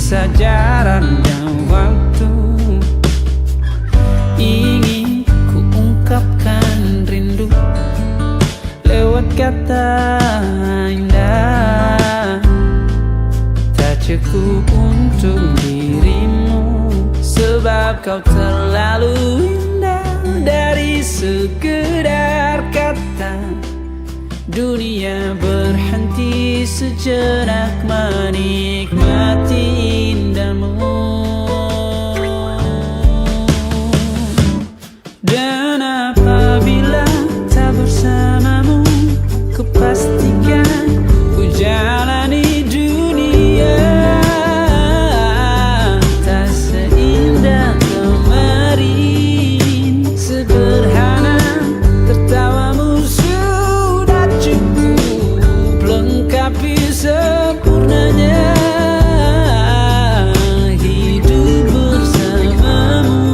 saja randa waktu. Ingin ku ungkapkan rindu lewat kata indah. Tak cukup untuk dirimu, sebab kau terlalu indah. Dari sekedar kata, dunia berhenti sejenak menikmati indahmu. Dan apabila tak bersamamu, ku pastikan ku jalani dunia tak seindah kemarin. Sederhana, tertawamu sudah cukup lengkapi sempurnanya hidup bersamamu.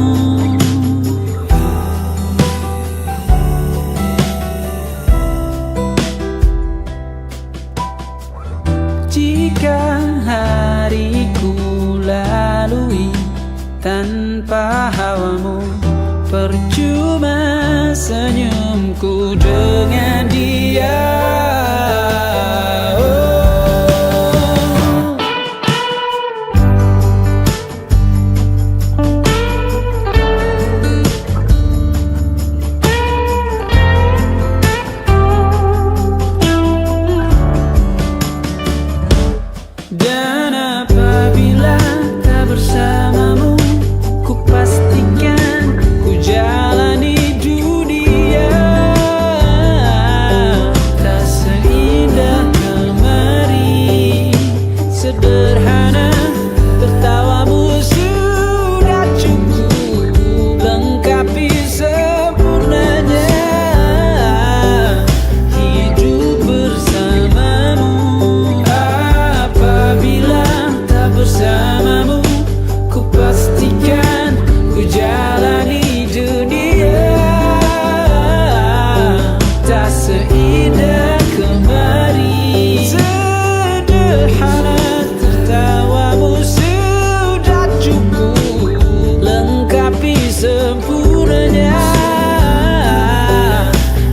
Jika hariku lalui tanpa hawamu, percuma senyumku dengan dia. Dan apabila tak bersamamu, ku pastikan ku jalani dunia tak seindah kemarin. Sederhana, tertawamu sudah cukup lengkapi sempurnanya hidup bersamamu. Apabila tak bersamamu, ku pastikan ku jalani dunia tak seindah kemarin. Sederhana, tertawamu sudah cukup lengkapi sempurnanya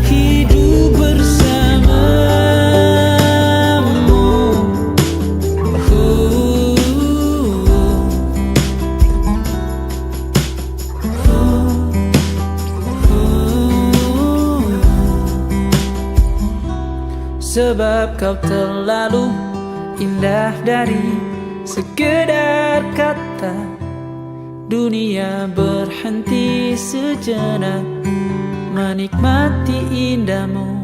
hidup bersamamu. Sebab kau terlalu indah dari sekedar kata, dunia berhenti sejenak menikmati indahmu.